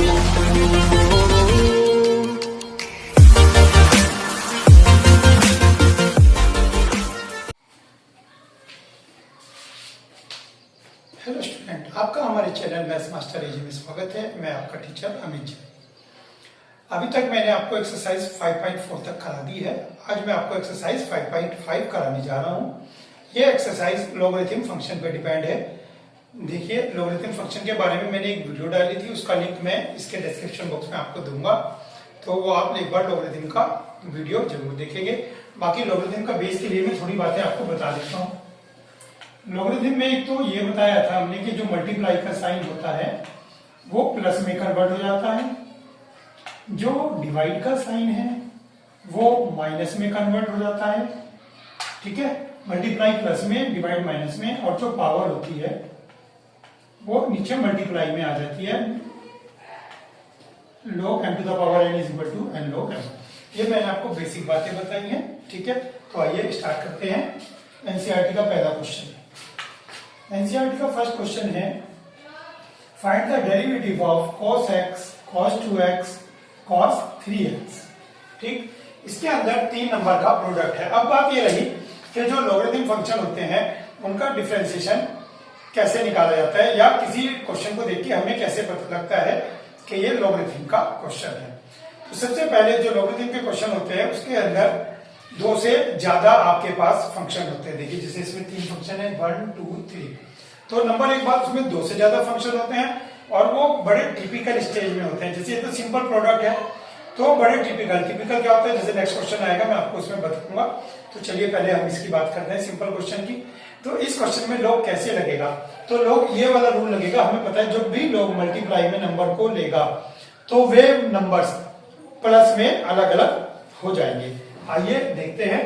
Hello student, आपका हमारे channel maths master एजी में स्वागत है। मैं आपका टीचर अमित जी। अभी तक मैंने आपको एक्सरसाइज 5.4 तक करा दी है। आज मैं आपको एक्सरसाइज 5.5 कराने जा रहा हूँ। ये एक्सरसाइज लॉगरिथम फंक्शन पे डिपेंड है। देखिए, लॉगरिथम फंक्शन के बारे में मैंने एक वीडियो डाली थी, उसका लिंक मैं इसके डिस्क्रिप्शन बॉक्स में आपको दूंगा, तो वो आप एक बार लॉगरिथम का वीडियो जरूर देखेंगे। बाकी लॉगरिथम का बेस के लिए मैं थोड़ी बातें आपको बता देता हूँ। लॉगरिथम में एक तो ये बताया था हमने कि जो मल्टीप्लाई का साइन होता है वो प्लस में कन्वर्ट हो जाता है, जो डिवाइड का साइन है वो माइनस में कन्वर्ट हो जाता है। ठीक है, मल्टीप्लाई प्लस में, डिवाइड माइनस में, और जो पावर होती है वो नीचे मल्टीप्लाई में आ जाती है। log m to the power n is equal to n log m। ये मैंने आपको बेसिक बातें बताई हैं। ठीक है, तो आइए स्टार्ट करते हैं। एनसीईआरटी का पहला क्वेश्चन, एनसीईआरटी का फर्स्ट क्वेश्चन है, find the derivative of cos x, cos 2x, cos 3x। ठीक, इसके अंदर 3 नंबर का प्रोडक्ट है। अब बात ये रही कि जो लॉगरिथम फंक्शन होते हैं उनका डिफरेंशिएशन कैसे निकाला जाता है, या किसी क्वेश्चन को देख के हमें कैसे पता लगता है कि ये लॉगरिथम का क्वेश्चन है। तो सबसे पहले जो लॉगरिथम के क्वेश्चन होते हैं उसके अंदर 2 से ज्यादा आपके पास फंक्शन होते हैं। देखिए, जैसे इसमें 3 फंक्शन है, 1 2 3, तो नंबर एक बात, उसमें 2 से ज्यादा फंक्शन होते हैं और वो बड़े टिपिकल स्टेज में होते हैं। जैसे ये तो सिंपल प्रोडक्ट है, तो बड़े टिपिकल क्या होता है, जैसे नेक्स्ट क्वेश्चन आएगा मैं आपको उसमें बताऊंगा। तो चलिए पहले हम इसकी बात करते हैं, सिंपल क्वेश्चन की। तो इस क्वेश्चन में log कैसे लगेगा, तो log ये वाला रूल लगेगा। हमें पता है जब भी log मल्टीप्लाई में नंबर को लेगा तो वे नंबर्स प्लस में अलग अलग हो जाएंगे। आइए देखते हैं।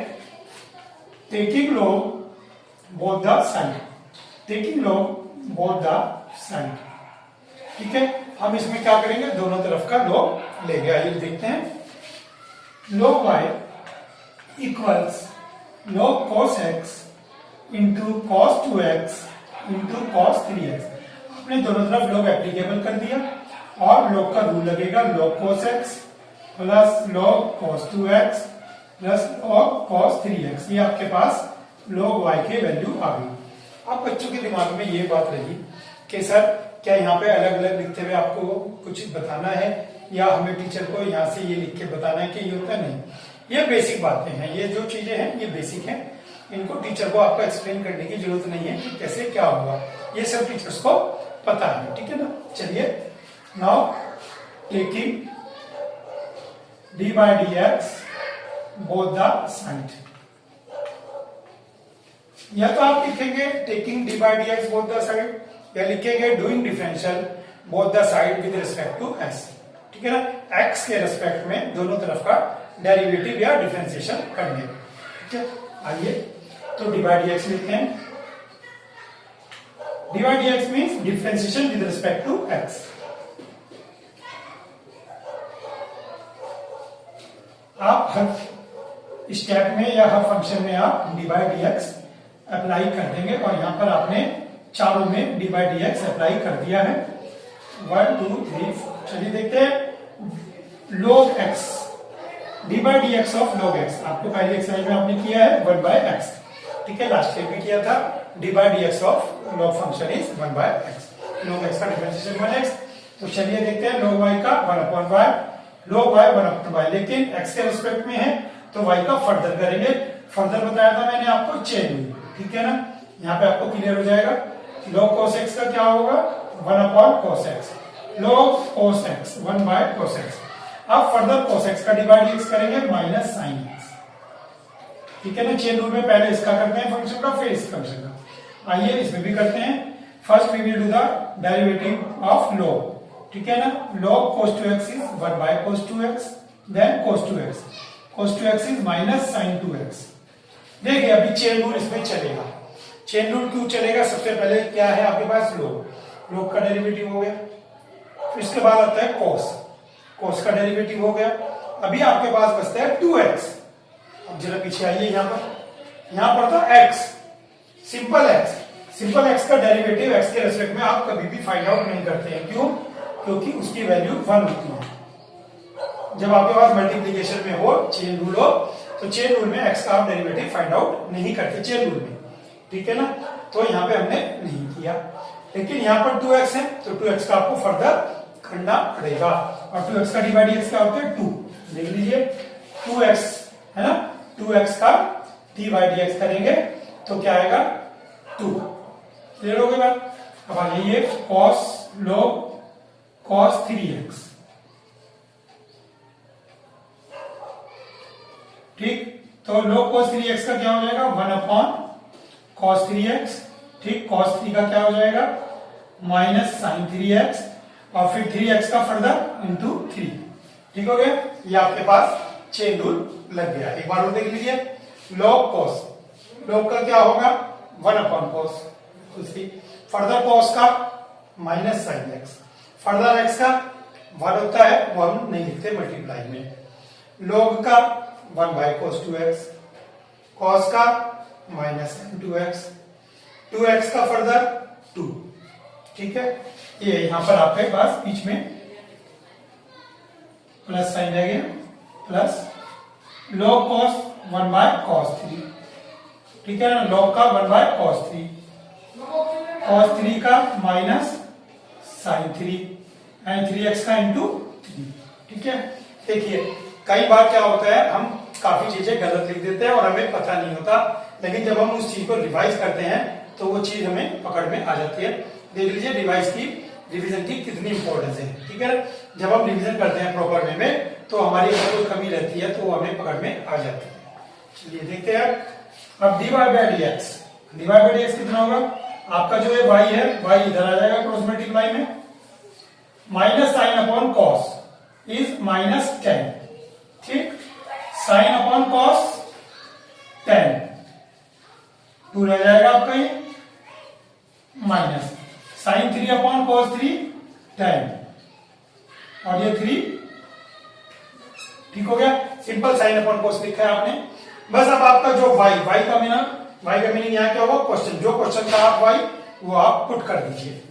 Taking log both the side, taking log both the side. ठीक है, हम इसमें क्या करेंगे, दोनों तरफ का log लेंगे। आइए देखते हैं। log y equals log cos x into cos 2x into cos 3x। आपने दोनों तरफ log एप्लीकेबल कर दिया और log का रूल लगेगा log cos x plus log cos 2x plus log cos 3x। ये आपके पास log y के वैल्यू आ गई। अब बच्चों के दिमाग में ये बात रही कि सर क्या यहाँ पे अलग अलग लिखते हुए आपको कुछ बताना है, या हमें टीचर को यहाँ से ये लिख के बताना है कि ये होता नहीं। ये बेसिक बातें हैं, ये जो चीजें हैं ये बेसिक हैं, इनको टीचर को आपको एक्सप्लेन करने की जरूरत नहीं है कि कैसे क्या होगा, ये सब टीचर्स को पता है। ठीक है ना। चलिए, now taking d by D x both the side, या तो आप लिखेंगे taking d by D x both the side, या लिखेंगे doing differential both the side with respect to x. ठीक है ना, एक्स के रिस्पेक्ट में दोनों तरफ का डेरिवेटिव या डिफरेंशिएशन करने। ठीक है, आइए तो डी बाई डी एक्स लिखते हैं। D by D x means differentiation with respect to x. आप हर स्टेप में या हर फंक्शन में आप d by D x apply कर देंगे, और यहां पर आपने चारों में d by D x apply कर दिया है। 1 2 3 4। चलिए देखते हैं। log x, D by D x of log x आपको पहली एक्सरसाइज में आपने किया है 1 बाय x। ठीक है, लास्ट टाइम भी किया था। D by D x of log function is 1 by x, log x का डिफरेंशिएशन 1x। तो चलिए देखते हैं log y का 1/y, log y 1/y, लेकिन x के रिस्पेक्ट में है तो y का फर्दर करेंगे। फर्दर बताया था मैंने आपको चेन रूल। ठीक है ना, यहाँ पे आपको क्लियर हो जाएगा। log cos x का क्या होगा, 1/cos x, log cos x 1/cos x। अब फर्दर cos x का डिवाइड x करेंगे माइनस साइन x। ठीक है ना, चेन रूल में पहले इसका करते हैं फंक्शन का, फिर इस फंक्शन का। आइए इसमें भी करते हैं। First we will do the derivative of log। ठीक है ना, log cos 2x is 1/cos 2x, then cos 2x, cos 2x is minus sine 2x। देखिए, अभी चेन रूल इसमें चलेगा। चेन रूल क्यों चलेगा, सबसे पहले क्या है आपके पास, log का डेरिवेटिव हो गया, फिर इसके बाद आता है cos का डेरिवेटिव हो गया। अभी आपके पास बचता है 2x। अब जरा पीछे आइए, यहां पर था x, सिंपल x का डेरिवेटिव x के रेस्पेक्ट में आप कभी भी फाइंड आउट नहीं करते हैं। क्यों, क्योंकि उसकी वैल्यू 1 होती है। जब आपके पास मल्टीप्लीकेशन में हो, चेन रूल हो, तो चेन रूल में x का आप डेरिवेटिव फाइंड आउट नहीं करते चेन रूल में, ठीक है ना। तो यहाँ पे हमने नहीं किया, लेकिन यहाँ पर 2x है तो 2x का आपको फर्दर करना पड़ेगा। और 2x का डिवाइड x क्या होता है 2, देख लीजिए 2x है ना, 2x का डिवाइड x करेंगे तो क्या आएगा 2। क्लियर हो गई बात। अब आ जाइए cos log cos 3x, ठीक। तो log cos 3x का क्या हो जाएगा 1 अपॉन cos 3x, ठीक। cos 3 का क्या हो जाएगा माइनस sin 3x, और फिर 3x का फर्दर इंटू 3, ठीक हो गया। ये आपके पास चेन रूल लग गया। एक बार और देख लीजिए, log cos, log का क्या होगा 1 अपॉन cos, फर्दर cos का minus sin x, further x का 1 होता है वो हम नहीं लिखते मल्टीप्लाई में, log का 1 बाय cos 2x, cos का माइनस sin 2x, 2x का फर्दर 2, ठीक है। ये यहां पर आपके पास बीच में प्लस साइन आ गया, plus log cos 1 by cos 3, ठीक है ना। log का 1 बाय cos 3, cos 3 का माइनस sin 3 एंड 3x का इंटू 3, ठीक है। देखिए कई बार क्या होता है हम काफी चीजें गलत लिख देते हैं और हमें पता नहीं होता, लेकिन जब हम उस चीज को रिवाइज करते हैं तो वो चीज हमें पकड़ में आ जाती है। देख लीजिए रिवीजन की कितनी इंपॉर्टेंस है, ठीक है। जब हम रिवीजन करते हैं प्रॉपर वे में तो हमारी अगर कोई कमी रहती है तो वो हमें पकड़ में आ जाती है। चलिए देखते हैं अब dy by dx, dy by dx कितना होगा आपका जो है y है, y इधर आ जाएगा क्रॉस मल्टीप्लाई में, minus sine upon cos is minus 10, ठीक। साइन अपॉन कॉस 10, 2 रह जाएगा आपका ये, माइनस साइन 3 अपॉन कॉस 3 10, और ये 3, ठीक हो गया। सिंपल साइन अपॉन कॉस लिखा है आपने। बस अब आपका जो y का मीनिंग यहाँ क्या होगा क्वेश्चन, जो क्वेश्चन का आप y वो आप पुट कर दीजिए।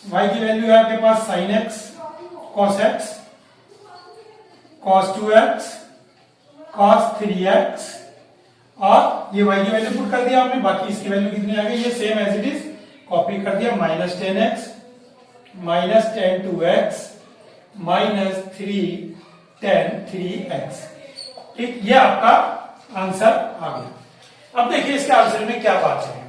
y की वैल्यू है आपके पास sin x cos x cos 2x cos 3x, और ये y की वैल्यू पुट कर दिया आपने, बाकी इसकी वैल्यू कितनी आ गई, ये same as it is copy कर दिया, minus 10x minus 10 2x minus 3 10 3x, ठीक। ये आपका आंसर आ गया। अब देखिए इसके आंसर में क्या बात है,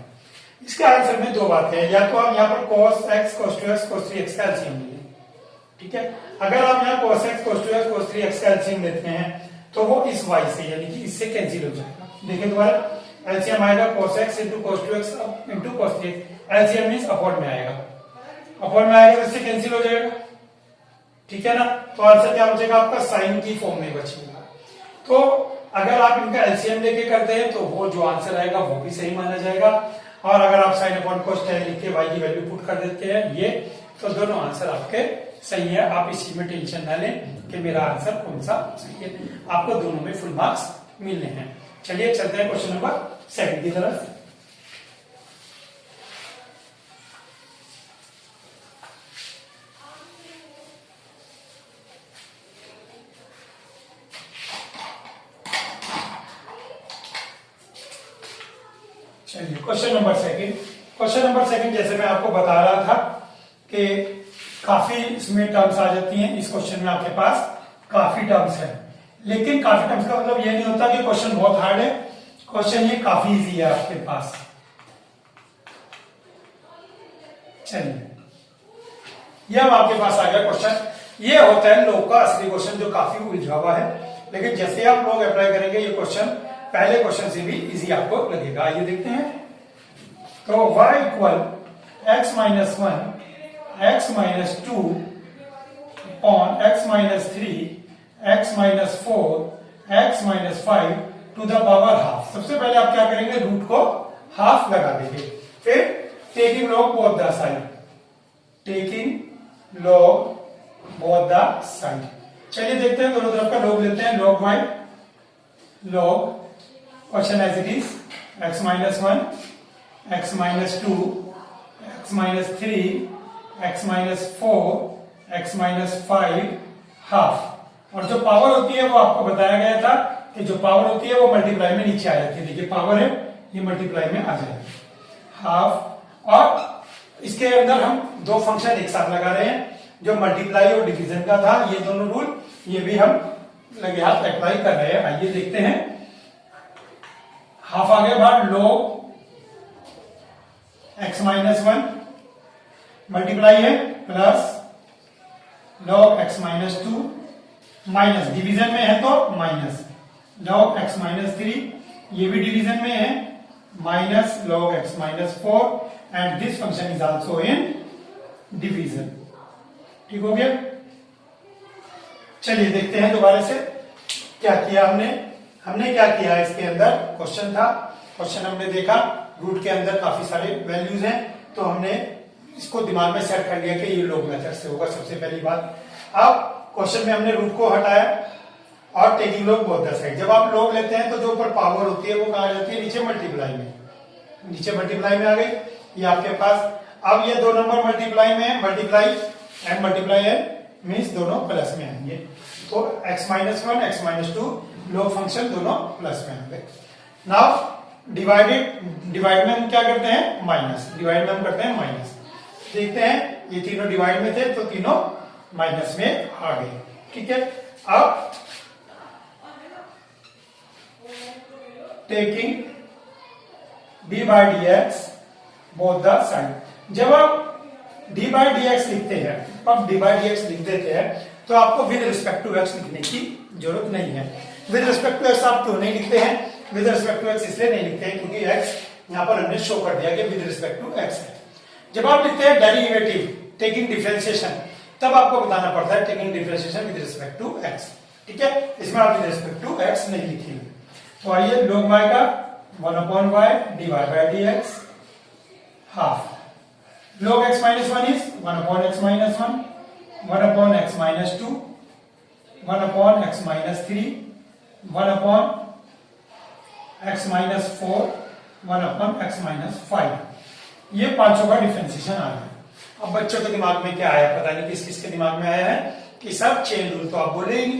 इसके आंसर में दो बातें हैं, या तो आप यहाँ पर cos x cos 2x cos 3x का एलसीएम ले, ठीक है। अगर आप यहाँ cos x cos 2x cos 3x का एलसीएम लेते हैं तो वो इस y से यानी कि इससे कैंसिल हो जाएगा। देखिए दोबारा एलसीएम आएगा cos x into cos 2x into cos 3x, LCM means upon में आएगा, अपॉन में आएगा तो इससे कैंसिल हो जाएगा, ठीक है ना। तो आंसर क्या बचेगा आपका साइन की फॉर्म में बचेगा। तो अगर आप इनका एलसीएम लेके करते हैं तो वो जो आंसर आएगा वो भी सही माना जाएगा, और अगर आप साइन अपॉन cos 10 लिख के y की वैल्यू पुट कर देते हैं ये, तो दोनों आंसर आपके सही है। आप इस चीज में टेंशन ना लें कि मेरा आंसर कौन सा सही है, आपको दोनों में फुल मार्क्स मिलने हैं। चलिए चलते हैं क्वेश्चन नंबर 7 की तरफ। चलिए क्वेश्चन नंबर सेकंड जैसे मैं आपको बता रहा था कि काफी इसमें टर्म्स आ जाती हैं। इस क्वेश्चन में आपके पास काफी टर्म्स है, लेकिन काफी टर्म्स का मतलब ये नहीं होता कि क्वेश्चन बहुत हार्ड है, क्वेश्चन ये काफी इजी है आपके पास। चलिए ये अब आपके पास आ गया क्वेश्चन, ये होता है लोग का असली क्वेश्चन जो काफी उलझा हुआ है, लेकिन जैसे आप लोग अप्लाई करेंगे ये क्वेश्चन पहले क्वेश्चन से भी इजी आपको लगेगा। आइए देखते हैं। तो y equal x minus 1 x minus 2 upon x minus 3 x minus 4 x minus 5 to the power half. सबसे पहले आप क्या करेंगे, रूट को हाफ लगा देंगे, फिर taking log both the side, taking log both the side. चलिए देखते हैं, दोनों तरफ का लॉग लेते हैं, log y log question as it is x minus 1 x minus 2 x minus 3 x minus 4 x minus 5 half. और जो पावर होती है वो आपको बताया गया था कि जो पावर होती है वो मल्टीप्लाई में नीचे आ जाती है। देखिए पावर है ये मल्टीप्लाई में आ जाएगी हाफ। और इसके अंदर हम दो फंक्शन एक साथ लगा रहे हैं, जो मल्टीप्लाई और डिवीजन का था, ये दोनों रूल ये भी हम लगे हाथ अप्लाई कर रहे हैं। आइए देखते हैं। हाफ आगे बाद log x माइनस 1 मल्टीप्लाई है plus log x minus 2 minus division में है तो माइनस log x माइनस 3, ये भी डिवीजन में है, minus log x minus 4 and this function is also in division. ठीक हो गया। चलिए देखते हैं दोबारा से क्या किया हमने क्या किया। इसके अंदर क्वेश्चन था, क्वेश्चन हमने देखा, रूट के अंदर काफी सारे वैल्यूज हैं, तो हमने इसको दिमाग में सेट कर लिया कि ये log मेथड से होगा सबसे पहली बात। अब क्वेश्चन में हमने रूट को हटाया और taking log both the side. जब आप log लेते हैं तो जो ऊपर पावर होती है वो कहाँ आ जाती है, नीचे मल्टीप्लाई में, नीचे मल्टीप्लाई में आ गई ये आपके पास। अब ये दो नंबर मल्टीप्लाई में है, मल्टीप्लाई एंड मल्टीप्लाई है मीन्स दोनों प्लस में आएंगे, तो x minus 1 x minus 2 log function दोनों प्लस में आएंगे। नाउ डिवाइड में हम क्या करते हैं, माइनस, डिवाइड में हम करते हैं माइनस। देखते हैं ये तीनों डिवाइड में थे तो तीनों माइनस में आ गए। ठीक है। अब taking d by D x both the side. जब आप d बाई डी एक्स लिखते हैं, अब d बाई डी एक्स लिख देते हैं तो आपको विद रिस्पेक्ट टू x लिखने की जरूरत नहीं है। विद रिस्पेक्ट टू x आप क्यों नहीं लिखते हैं, विद रिस्पेक्ट टू x इसलिए नहीं लिखते हैं क्योंकि x यहां पर हमने शो कर दिया कि विद रिस्पेक्ट टू x है। जब आप लिखते हैं डेरिवेटिव टेकिंग डिफरेंशिएशन, तब आपको बताना पड़ता है taking differentiation with respect to x। ठीक है, इसमें आप विद रिस्पेक्ट टू x नहीं लिखेंगे। तो आइए log y का 1/y dy by dx half. log x minus 1 is 1/x minus 1, 1/x minus 2, 1/x minus 3, 1/x minus 4, 1/x minus 5। ये पांचों का डिफरेंशिएशन आ गया। अब बच्चों के दिमाग में क्या आया, पता नहीं किस किस के दिमाग में आया है कि सब चेन रूल, तो आप बोले ही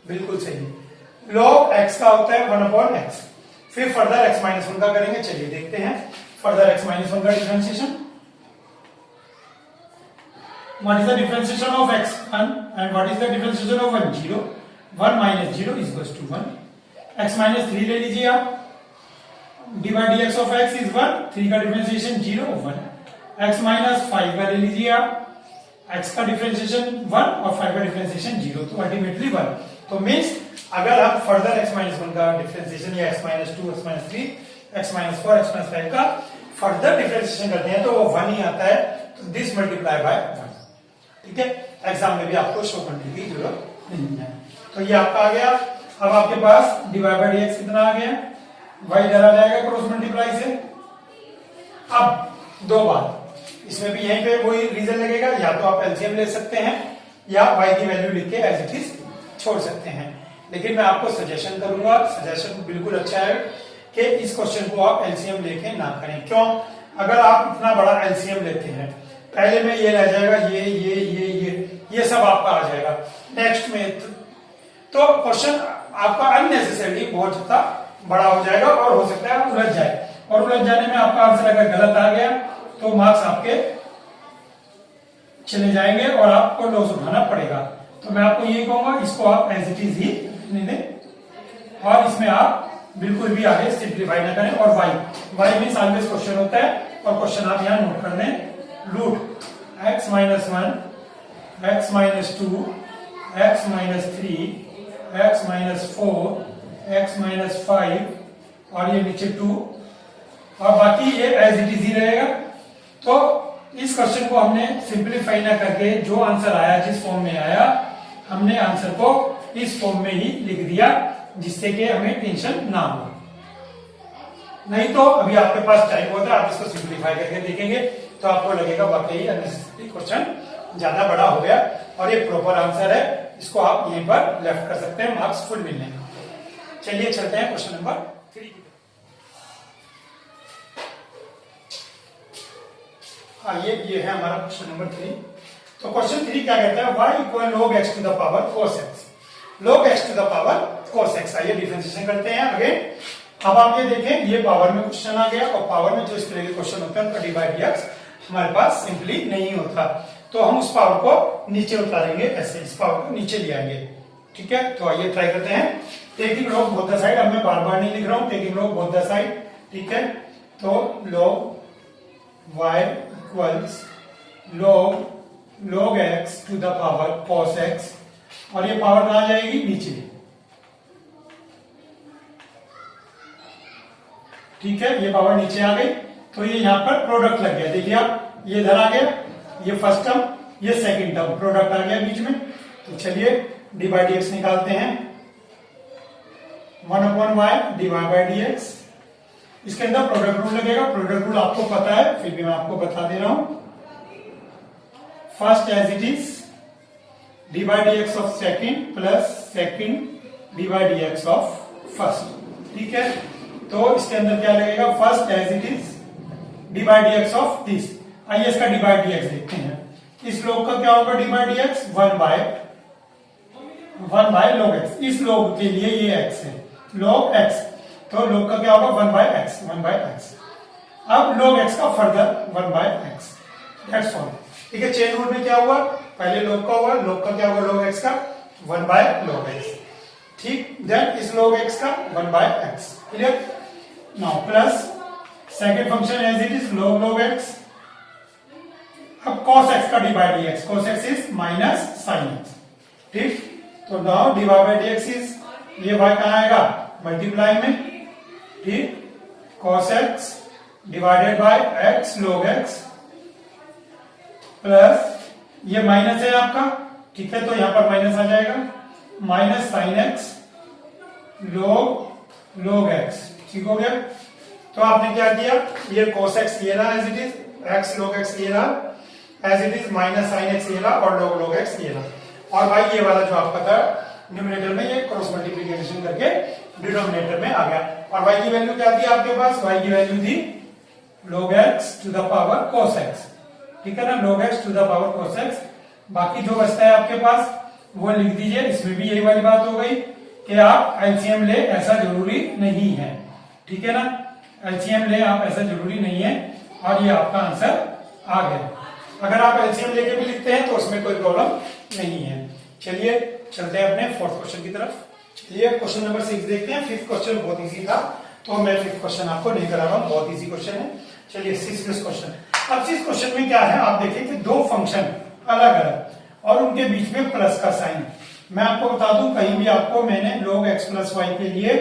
बिल्कुल सही। log x का होता है 1/x, फिर फर्दर x माइनस 1 का करेंगे। चलिए देखते हैं फर्दर x माइनस 1 का differentiation. What is the differentiation of x 1 and what is the differentiation of 1 0? 1 minus 0 is equals to 1। x minus 3 ले लीजिए आप, d by dx of x is 1, 3 का डिफरेंशिएशन 0 1। x minus 5 का ले लीजिए आप, x का डिफरेंशिएशन 1 और 5 का डिफरेंशिएशन 0, तो अल्टीमेटली 1। तो मीन्स अगर हम फर्दर x minus 1 का डिफरेंशिएशन या x minus 2, x minus 3, x minus 4, x minus 5 का फर्दर डिफरेंशिएशन करते हैं तो वो 1 ही आता है, तो दिस मल्टीप्लाई बाय 1। ठीक है, एग्जाम में भी आपको शो करने की जरूरत नहीं है। तो ये आपका आ गया। अब आपके पास डिवाइड बाय dx कितना आ गया, y इधर आ जाएगा क्रॉस मल्टीप्लाई से। अब दो बात, इसमें भी यहीं पे वही रीजन लगेगा, या तो आप एलसीएम ले सकते हैं या y की वैल्यू लिख के एज इट इज छोड़ सकते हैं। लेकिन मैं आपको सजेशन करूंगा, सजेशन बिल्कुल अच्छा है कि इस क्वेश्चन को आप एलसीएम लेके ना करें। क्यों, अगर आप इतना बड़ा एलसीएम लेते हैं, पहले में ये रह जाएगा, ये सब आपका आ जाएगा नेक्स्ट में, तो क्वेश्चन आपका अननेसेसरली बहुत ज्यादा बड़ा हो जाएगा और हो सकता है उलझ जाए, और उलझ जाने में आपका आंसर अगर गलत आ गया तो मार्क्स आपके चले जाएंगे और आपको लॉस उठाना पड़ेगा। तो मैं आपको ये कहूंगा, इसको आप एज इट इज ही लिखने दें और इसमें आप बिल्कुल भी आगे सिंप्लीफाई ना करें। और y मींस ऑलवेज क्वेश्चन होता है, और क्वेश्चन आप यहां नोट कर लें, root x minus 1, x minus 2, x minus 3, x minus 4, x minus 5 और ये नीचे 2 और बाकी ये एज इट इज ही रहेगा। तो इस क्वेश्चन को हमने सिंप्लीफाई ना करके जो आंसर आया, जिस फॉर्म में आया, हमने आंसर को इस फॉर्म में ही लिख दिया, जिससे कि हमें टेंशन ना हो। नहीं तो अभी आपके पास टाइम होता है, आप इसको सिंप्लीफाई करके देखेंगे तो आपको लगेगा वाकई अननेसेसरी क्वेश्चन ज्यादा बड़ा हो गया और ये प्रॉपर आंसर है, इसको आप यहीं पर लेफ्ट कर सकते हैं मार्क्स फुल मिलने में। चलिए चलते हैं क्वेश्चन नंबर 3 की। हाँ, ये है हमारा क्वेश्चन नंबर 3। तो क्वेश्चन 3 क्या कहता है, y equal log x to the power cos x, log x to the power cos x। आइए डिफरेंशिएशन करते हैं आगे। अब आप ये देखें, ये पावर में क्वेश्चन आ गया, और पावर में जो इस तरह के क्वेश्चन होते हैं उनका डी बाई डी एक्स हमारे पास सिंपली नहीं होता, तो हम उस पावर को नीचे उतारेंगे, ऐसे इस पावर को नीचे ले आएंगे। ठीक है, तो आइए ट्राई करते हैं। Taking log both the side, अब मैं बार बार नहीं लिख रहा हूं, taking log both the side. ठीक है, तो log y equals log x to the power cos x, और ये पावर कहां जाएगी, नीचे। ठीक है, ये पावर नीचे आ गई, तो ये यहां पर प्रोडक्ट लग गया। देखिए आप, ये इधर आ गया, ये फर्स्ट टर्म, ये सेकंड टर्म, प्रोडक्ट आ गया बीच में। तो चलिए डी बाई डी एक्स निकालते हैं। 1/y dy by D x, इसके अंदर प्रोडक्ट रूल लगेगा। प्रोडक्ट रूल आपको पता है, फिर भी मैं आपको बता दे रहा हूं। First as it is d by D x of second plus second d by D x of first. ठीक है, तो इसके अंदर क्या लगेगा, first as it is d by D x of this. आइए इसका डी बाई डी एक्स देखते हैं। इस लोग का क्या होगा d by D x, 1 by log x। इस लोग के लिए ये x है, log x, तो लोग का क्या होगा 1 बाय x। अब log x का further 1 by x, that's all. ठीक है, चेन रूल में क्या हुआ, पहले log का हुआ, log का क्या होगा, log x का 1 बाय log x। ठीक, देन इस log x का 1 by x। Clear, now plus second function as it is log x। अब cos x का d by D x, cos x is minus sin x। ठीक, तो नाउ डी बाई डी एक्स इज, ये y कहां आएगा, मल्टीप्लाई में। ठीक, cos x divided by x log x plus ये माइनस है आपका। ठीक है, तो यहां पर माइनस आ जाएगा, minus sin x log x। ठीक हो गया, तो आपने क्या किया, ये cos x ये रहा as it is, x log x ये रहा as it is, minus sin x ये रहा, और log x ये रहा। और भाई ये वाला जो आपका था न्यूमरेटर में, ये क्रॉस मल्टीप्लिकेशन करके डिनोमिनेटर में आ गया। और y की वैल्यू क्या थी आपके पास, y की वैल्यू थी log x to the power cos x। ठीक है ना, log x to the power cos x। बाकी जो बचता है आपके पास वो लिख दीजिए। इसमें भी यही वाली बात हो गई कि आप एलसीएम ले, ऐसा जरूरी नहीं है। ठीक है ना, एलसीएम ले आप, ऐसा जरूरी नहीं है। और ये आपका आंसर आ गया। अगर आप एलसीएम लेके भी लिखते हैं तो उसमें कोई प्रॉब्लम नहीं है। चलिए चलते हैं अपने फोर्थ क्वेश्चन की तरफ। चलिए क्वेश्चन नंबर 6 देखते हैं। फिफ्थ क्वेश्चन बहुत इजी था, तो मैं फिफ्थ क्वेश्चन आपको नहीं करा रहा हूं, बहुत इजी क्वेश्चन है। चलिए 6th क्वेश्चन। अब 6th क्वेश्चन में क्या है, आप देखिए कि दो फंक्शन अलग अलग और उनके बीच में प्लस का साइन। मैं आपको बता दूं, कहीं भी आपको मैंने log x प्लस वाई के लिए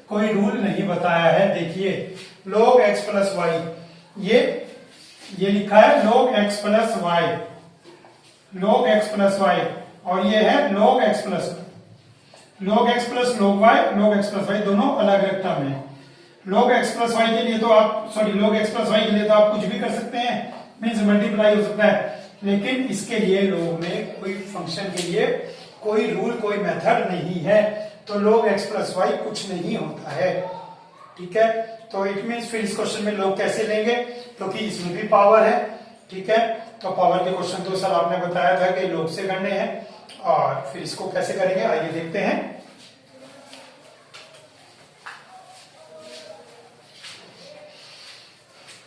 कोई रूल नहीं बताया है। देखिए log x प्लस वाई, ये लिखा है log x plus y, log x plus y, और ये है log x plus log x plus log y, log x plus y दोनों अलग अलग टर्म है। log x प्लस वाई के लिए तो आप log x प्लस वाई के लिए तो आप कुछ भी कर सकते हैं, मीन्स मल्टीप्लाई हो सकता है। लेकिन इसके लिए log में कोई फंक्शन के लिए कोई रूल, कोई मेथड नहीं है, तो log x प्लस वाई कुछ नहीं होता है। ठीक है, तो इट मीन्स फिर इस क्वेश्चन में log कैसे लेंगे, क्योंकि इसमें भी पावर है। ठीक है, तो पावर के क्वेश्चन तो सर आपने बताया था कि log से करने हैं, और फिर इसको कैसे करेंगे आइए देखते हैं।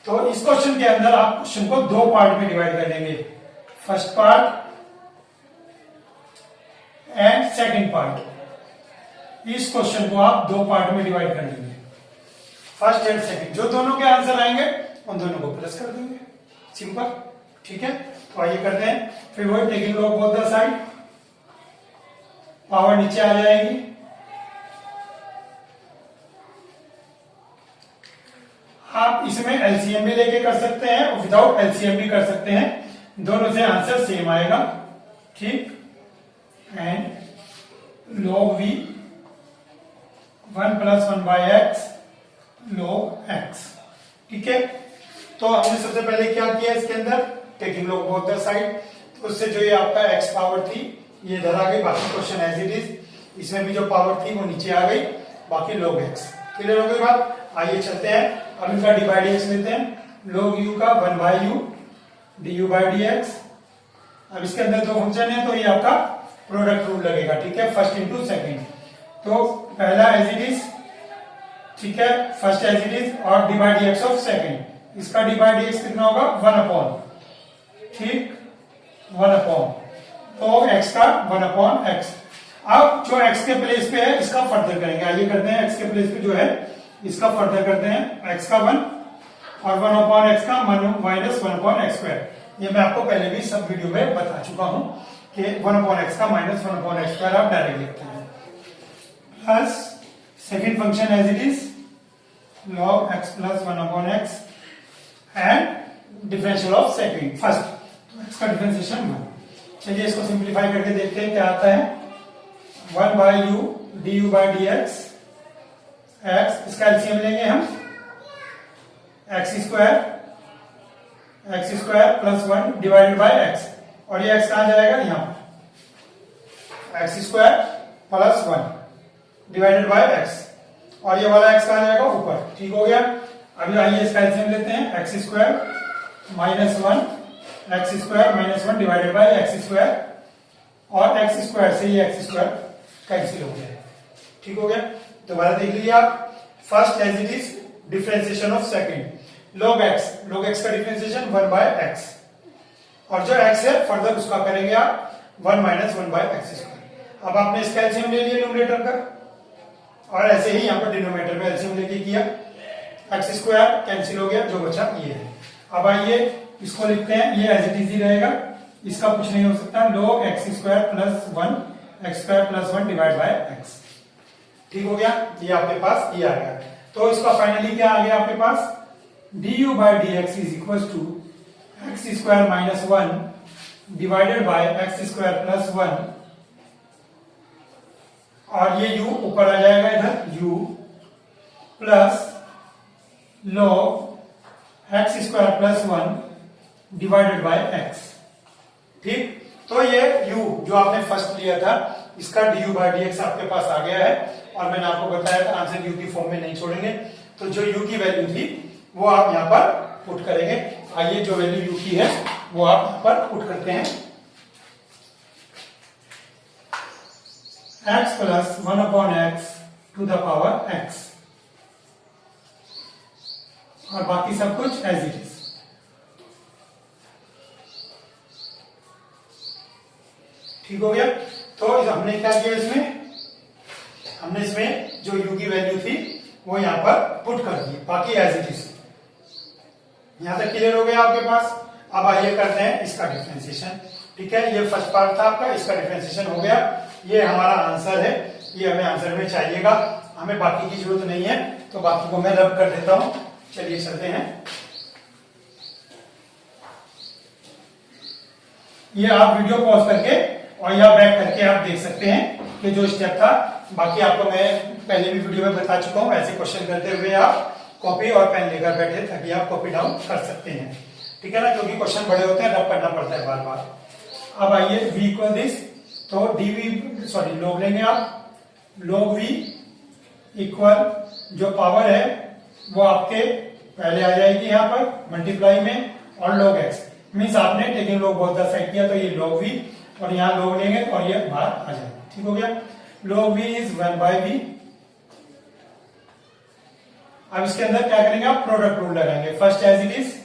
तो इस क्वेश्चन के अंदर आप क्वेश्चन को दो पार्ट में डिवाइड कर लेंगे, first part and second part. इस क्वेश्चन को आप दो पार्ट में डिवाइड कर लेंगे, फर्स्ट एंड सेकंड। जो दोनों के आंसर आएंगे उन दोनों को प्लस कर देंगे, सिंपल। ठीक है, तो आइए करते हैं। फिर वही taking log both the side, power नीचे आ जाएगी, आप इसमें एलसीएम भी लेके कर सकते हैं और विदाउट एलसीएम भी कर सकते हैं, दोनों से आंसर सेम आएगा। ठीक, and log v 1 plus 1 by x log x। ठीक है, तो हमने सबसे पहले क्या किया, इसके अंदर taking log both the side, तो उससे जो ये आपका x पावर थी ये इधर आ गई, बाकी क्वेश्चन एज इट इज। इसमें भी जो पावर थी वो नीचे आ गई, बाकी log x। क्लियर हो गई बात। आइए चलते हैं, अब इनका डिवाइड एक्स लेते हैं। log u का 1 by u du by dx अब इसके अंदर दो फंक्शन है तो ये आपका प्रोडक्ट रूल लगेगा, ठीक है, फर्स्ट इंटू सेकेंड। तो पहला एज इट इज, ठीक है, फर्स्ट एज इट इज और डिवाइड dx ऑफ सेकेंड, इसका डिवाइड dx कितना होगा 1 अपॉन, ठीक, 1 अपॉन, तो x का 1 अपॉन x। अब जो x के प्लेस पे है इसका फर्दर करेंगे, आइए करते हैं, x के प्लेस पे जो है इसका फर्दर करते हैं, x का 1 और 1 अपॉन x का माइनस 1 अपॉन x स्क्वायर। ये मैं आपको पहले भी सब वीडियो में बता चुका हूं कि 1 अपॉन x का माइनस 1 अपॉन x स्क्वायर आप डायरेक्ट लिखते हैं, plus second function as it is log x plus 1 upon x and differential of second first, तो x का डिफरेंशिएशन 1। चलिए इसको सिंप्लीफाई करके देखते हैं क्या आता है, 1 by U D you by D x, x इसका एलसीएम लेंगे हम, x square plus 1 divided by x, और ये एक्स कहां जाएगा यहाँ पर, x square plus 1 divided by x, और ये वाला एक्स कहां जाएगा ऊपर, ठीक हो गया। अभी आइए इसका एलसीएम लेते हैं, x square minus 1 divided by x square, और एक्स स्क्वायर से ये एक्स स्क्वायर कैंसिल हो गया, ठीक हो गया। दोबारा देख लीजिए आप, first as it is differentiation of second, log x का डिफरेंशिएशन 1 बाय x, और जो x है फर्दर उसका करेंगे आप 1 माइनस 1 बाय x स्क्वायर। अब आपने इसका एलसीएम ले लिया न्यूमरेटर का, और ऐसे ही यहाँ पर डिनोमिनेटर में एलसीएम लेके किया, x स्क्वायर कैंसिल हो गया, जो बचा ये है। अब आइए इसको लिखते हैं, ये एज इट इज ही रहेगा, इसका कुछ नहीं हो सकता, log x square plus 1 x square plus 1 divide by x, ठीक हो गया। ये आपके पास ये आ गया, तो इसका फाइनली क्या आ गया आपके पास, du by dx is equals to x square minus 1 divided by x square plus 1, और ये u ऊपर आ जाएगा इधर, u plus log x square plus 1 divided by x, ठीक। तो ये u जो आपने फर्स्ट लिया था इसका du by dx आपके पास आ गया है, और मैंने आपको बताया था आंसर u की फॉर्म में नहीं छोड़ेंगे, तो जो u की वैल्यू थी वो आप यहां पर पुट करेंगे। आइए जो वैल्यू u की है वो आप यहां पर पुट करते हैं, x plus 1 upon x to the power x, और बाकी सब कुछ एज इट इज, ठीक हो गया। तो हमने क्या किया इसमें, हमने इसमें जो u की वैल्यू थी वो यहां पर पुट कर दी, बाकी एज इट इज। यहां तक क्लियर हो गया आपके पास। अब आइए करते हैं इसका डिफरेंशिएशन, ठीक है, ये फर्स्ट पार्ट था आपका, इसका डिफरेंशिएशन हो गया, ये हमारा आंसर है, ये हमें आंसर में चाहिएगा, हमें बाकी की जरूरत नहीं है, तो बाकी को मैं रब कर देता हूं। चलिए चलते हैं, ये आप वीडियो पॉज करके और या बैक करके आप देख सकते हैं कि जो स्टेप था, बाकी आपको मैं पहले भी वीडियो में बता चुका हूं, ऐसे क्वेश्चन करते हुए आप कॉपी और पेन लेकर बैठे ताकि आप कॉपी डाउन कर सकते हैं, ठीक है ना, क्योंकि क्वेश्चन बड़े होते हैं, रब करना पड़ता है बार बार। अब आइए v इक्वल दिस, तो log लेंगे आप, log v इक्वल जो पावर है वो आपके पहले आ जाएगी यहाँ पर मल्टीप्लाई में, और log x मीन्स आपने taking log both the side किया, तो ये log v, और यहाँ log लेंगे और ये बाहर आ जाएगा, ठीक हो गया। log v is 1 by v। अब इसके अंदर क्या करेंगे आप, प्रोडक्ट रूल लगाएंगे, first as it is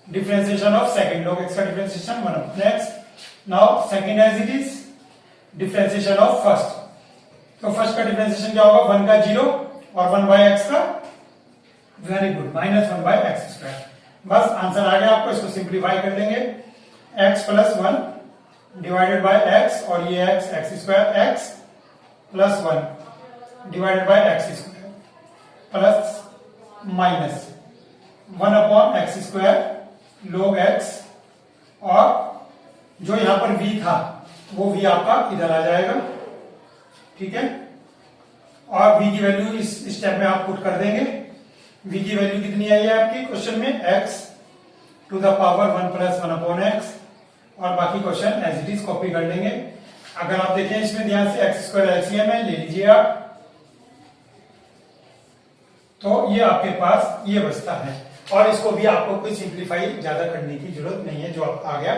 differentiation of second, log x का differentiation 1 upon x, now second as it is differentiation of first, तो फर्स्ट का डिफरेंशिएशन क्या होगा, 1 का 0 और 1 बाय x का, very good, minus 1 by x square. बस आंसर आ गया आपको, इसको सिंप्लीफाई कर लेंगे, x plus 1 divided by x, और ये x square, x plus 1 divided by x square plus minus 1 upon x square log x, और जो यहां पर v था वो v आपका इधर आ जाएगा, ठीक है, और v की वैल्यू इस स्टेप में आप पुट कर देंगे। v की वैल्यू कितनी आई है आपकी क्वेश्चन में, x to the power 1 plus 1 upon x, और बाकी question as it is copy कर लेंगे। अगर आप देखें इसमें ध्यान से, x स्क्वायर एलसीएम है, ले लीजिए आप, तो ये आपके पास ये बचता है, और इसको भी आपको कोई सिंप्लीफाई ज्यादा करने की जरूरत नहीं है, जो आ गया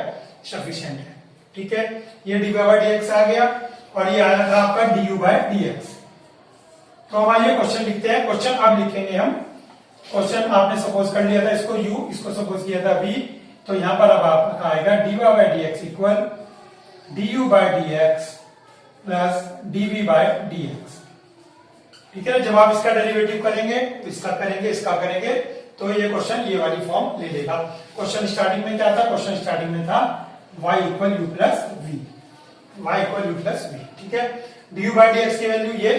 सफिशिएंट है। ठीक है, ये dy बाय dx आ गया और ये आया था आपका du बाय dx। तो हम आइए क्वेश्चन लिखते हैं। क्वेश्चन अब लिखेंगे हम। क्वेश्चन आपने सपोज कर लिया था इसको u, इसको सपोज किया था v, तो यहां पर अब आपका आएगा dy by dx equal du by dx plus dv by dx। ठीक है, जब आप इसका डेरिवेटिव करेंगे, इसका करेंगे, इसका करेंगे, तो ये क्वेश्चन ये वाली फॉर्म ले लेगा। क्वेश्चन स्टार्टिंग में क्या था? क्वेश्चन स्टार्टिंग में था y equal u plus v, y equal u plus v. ठीक है, du बाय dx की वैल्यू ये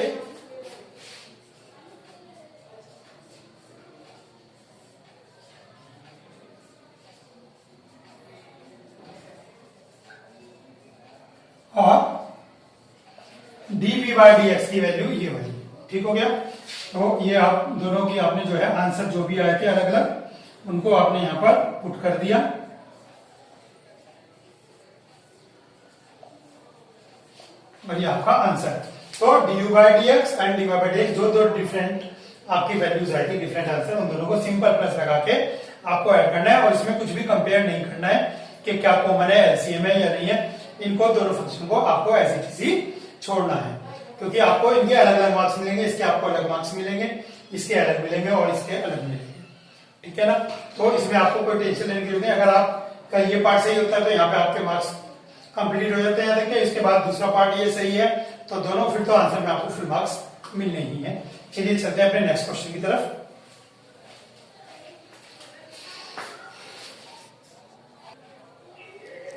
और dv बाय dx की वैल्यू ये वाली। ठीक हो गया, तो ये आप दोनों की आपने जो है आंसर जो भी आए थे अलग अलग, उनको आपने यहां पर पुट कर दिया। और ये आपका आंसर। तो du by dx and dy by dx जो दो डिफरेंट आपकी वैल्यूज आएगी, डिफरेंट आंसर, उन दोनों को सिंपल प्लस लगा के आपको ऐड करना है और इसमें कुछ भी कंपेयर नहीं करना है कि क्या कॉमन है, एलसीएम है या नहीं है। इनको दोनों फंक्शन को आपको एज इट इज ही छोड़ना है, क्योंकि आपको इनके अलग अलग मार्क्स मिलेंगे, इसके आपको अलग मार्क्स मिलेंगे, इसके अलग मिलेंगे और इसके अलग मिलेंगे। ठीक है ना, तो इसमें आपको कोई टेंशन लेने की जरूरत नहीं। अगर आपका ये पार्ट सही होता है तो यहाँ पे आपके मार्क्स कंप्लीट हो जाते हैं। देखिए इसके बाद दूसरा पार्ट ये सही है तो दोनों फिर तो आंसर में आपको फुल मार्क्स मिलने ही है। चलिए चलते हैं अपने नेक्स्ट क्वेश्चन की तरफ।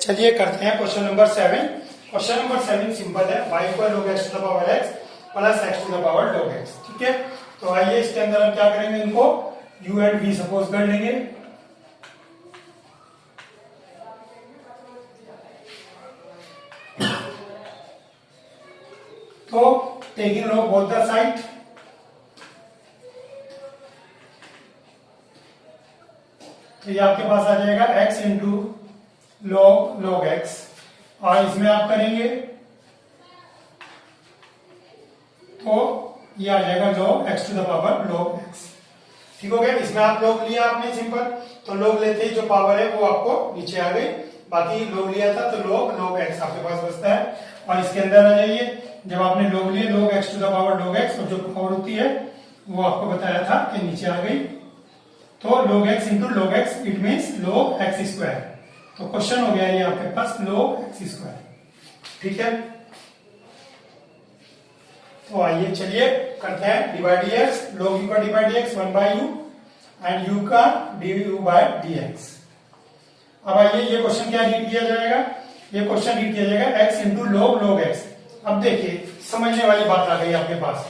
चलिए करते हैं question number 7। Question number 7 simple है, y equal log x to the power x plus x to the power log x। ठीक है, तो आइए इसके अंदर हम क्या करेंगे, इनको u एंड v सपोज कर लेंगे। तो taking log both the side, तो ये आपके पास आ जाएगा x इंटू log x और इसमें आप करेंगे तो ये आ जाएगा log x to the power log x। ठीक हो गया, इसमें आप log लिया आपने सिंपल, तो log लेते ही जो पावर है वो आपको नीचे आ गई, बाकी log लिया था तो log x आपके पास बचता है। और इसके अंदर आ जाइए, जब आपने log लिए log x to the power log x और जो पावर होती है वो आपको बताया था कि नीचे आ गई, तो log x into log x it means log x square. तो क्वेश्चन हो गया ये आपके पास log x स्क्वायर। ठीक है, तो आइए चलिए करते हैं dy dx, log u का dy dx 1 by u and u का du बाय dx। अब आइए ये क्वेश्चन क्या रीड किया जाएगा, ये क्वेश्चन रीड किया जाएगा x इंटू log x। अब देखिए समझने वाली बात आ गई आपके पास,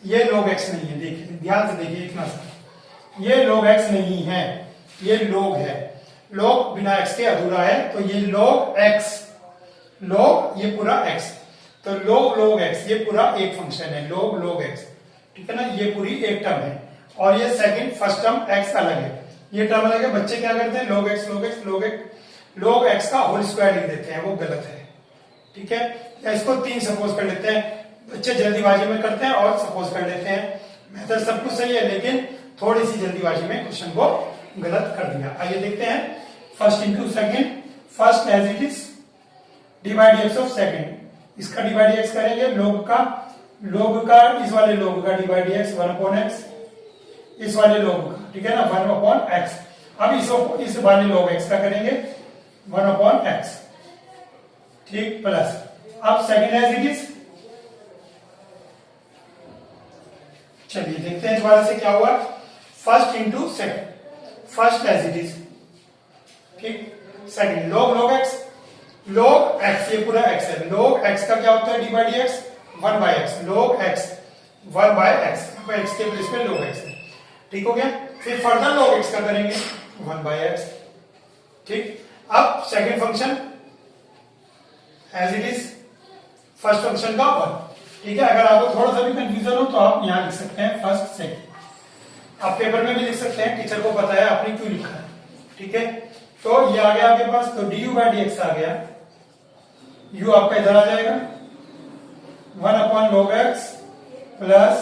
ये log x नहीं है, देखिए ध्यान से देखिए इतना सा, ये log x नहीं है, ये log है। log बिना x के अधूरा है, तो ये log x, log ये पूरा x, तो log x ये पूरा एक फंक्शन है, log x। ठीक है ना, ये पूरी एक टर्म है और ये सेकंड फर्स्ट टर्म x अलग है, ये टर्म अलग है। बच्चे क्या करते हैं, log x का होल स्क्वायर लिख देते हैं, वो गलत है। ठीक है, या इसको 3 सपोज कर लेते हैं, बच्चे जल्दीबाजी में करते हैं और सपोज कर लेते हैं। मेथड सब कुछ सही है लेकिन थोड़ी सी जल्दीबाजी में क्वेश्चन को गलत कर दिया। आइए देखते हैं, first into second, first as it is divide x of second, इसका डिवाइड एक्स करेंगे, log का इस वाले log का डिवाइड एक्स 1 अपॉन एक्स, इस वाले log का, ठीक है ना, 1 अपॉन एक्स। अब इस वाले log x का करेंगे 1 अपॉन एक्स, ठीक, प्लस अब सेकेंड एज इट इज। चलिए देखते हैं दोबारा से क्या हुआ, first into second, first as it is, ठीक, second log x, log x ये पूरा x है, log x का क्या होता है D by D x 1 by x, log x 1 by x, x के प्लेस पे log x है। ठीक हो गया, फिर फर्दर log x का करेंगे 1 बाई एक्स, ठीक। अब second function as it is, first function का 1, ठीक है। अगर आपको थोड़ा सा भी कंफ्यूजन हो तो आप यहां लिख सकते हैं फर्स्ट सेकेंड, आप पेपर में भी लिख सकते हैं, टीचर को पता है आपने क्यों लिखा है, ठीक है। तो ये आ गया आपके पास, तो du बाई डी एक्स आ गया, u आपका इधर आ जाएगा 1 upon log x plus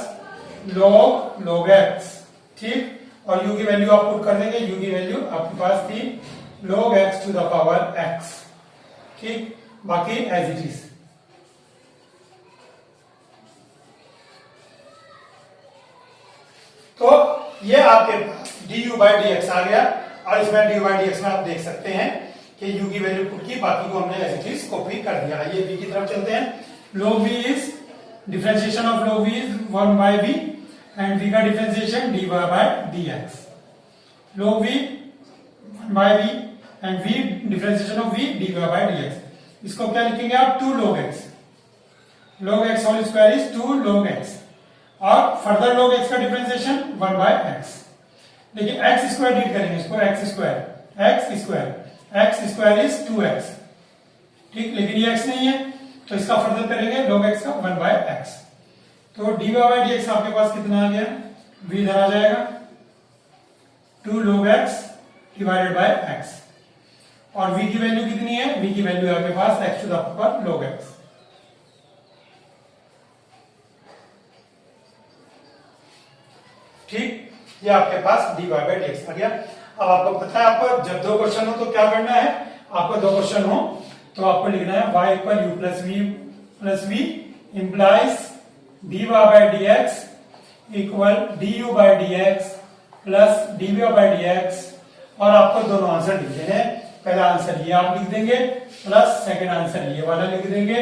log x, ठीक। और u की वैल्यू आप पुट कर देंगे, u की वैल्यू आपके पास थी log x to the power x, ठीक, बाकी एज इट इज। तो ये आपके पास du by dx आ गया, और इसमें du by dx में आप देख सकते हैं कि u की वैल्यू पुट की, बाकी को हमने एज इट इज कॉपी कर दिया। ये v की तरफ चलते हैं। log v is differentiation of log v is 1 by v and v का differentiation dy by dx। log v 1 by v and v differentiation of v dy by dx। इसको क्या लिखेंगे आप? 2 log x। log x whole square is 2 log x, और further log x का differentiation 1 by x। देखिए x square read करेंगे इसको, x square is 2x, ठीक, लेकिन ये x नहीं है तो इसका फर्दर करेंगे log x का 1 by x। तो dy by dx आपके पास कितना आ गया? v इधर आ जाएगा 2 log x divided by x, और v की वैल्यू कितनी है? v की वैल्यू आपके पास x to the power log x। ठीक, ये आपके पास dy by dx आ गया। अब आपको पता है, आपको जब दो क्वेश्चन हो तो क्या करना है? आपको दो क्वेश्चन हो तो आपको लिखना है y equal u plus v implies dy by dx equal du by dx plus dv by dx, और आपको दोनों आंसर लिख देने हैं। पहला आंसर ये आप लिख देंगे, प्लस सेकंड आंसर ये वाला लिख देंगे।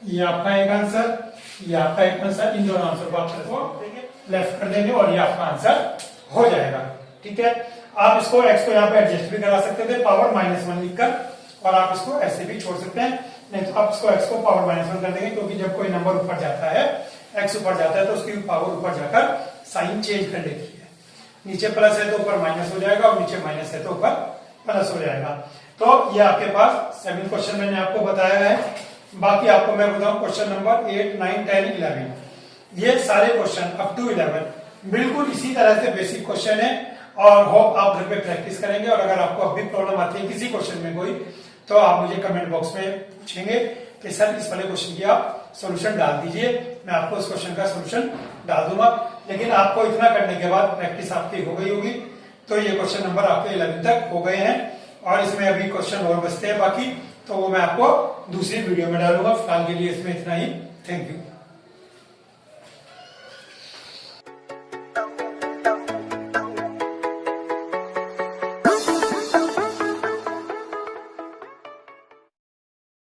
ये आपका एक आंसर, ये आपका एक आंसर, इन दोनों आंसर को आप लेफ्ट कर देंगे और ये आपका आंसर हो जाएगा। ठीक है, आप इसको x को यहाँ पे एडजस्ट भी करा सकते थे पावर -1 लिखकर, और आप इसको ऐसे भी छोड़ सकते हैं, नहीं तो आप इसको x को पावर -1 कर देंगे, क्योंकि जब कोई नंबर ऊपर जाता है, x ऊपर जाता है तो उसकी पावर ऊपर जाकर साइन चेंज कर लेती है। नीचे प्लस है तो ऊपर माइनस हो जाएगा, और नीचे माइनस है तो ऊपर प्लस हो जाएगा। तो ये आपके पास 7 क्वेश्चन मैंने आपको बताया है। बाकी आपको मैं बताऊं क्वेश्चन नंबर 8, 9, 10, 11, ये सारे क्वेश्चन अप टू 11 बिल्कुल इसी तरह से बेसिक क्वेश्चन है, और होप आप घर पे प्रैक्टिस करेंगे। और अगर आपको अभी प्रॉब्लम आती है किसी क्वेश्चन में कोई, तो आप मुझे कमेंट बॉक्स में पूछेंगे कि सर इस वाले क्वेश्चन की आप सॉल्यूशन डाल दीजिए, मैं आपको उस क्वेश्चन का सॉल्यूशन डाल दूंगा। लेकिन आपको इतना करने के बाद प्रैक्टिस आपकी हो गई होगी, तो ये क्वेश्चन नंबर आपके 11 तक हो गए हैं, और इसमें अभी क्वेश्चन और बचते हैं बाकी, तो वो मैं आपको दूसरी वीडियो में डालूंगा। फिलहाल के लिए इसमें इतना ही। Thank you.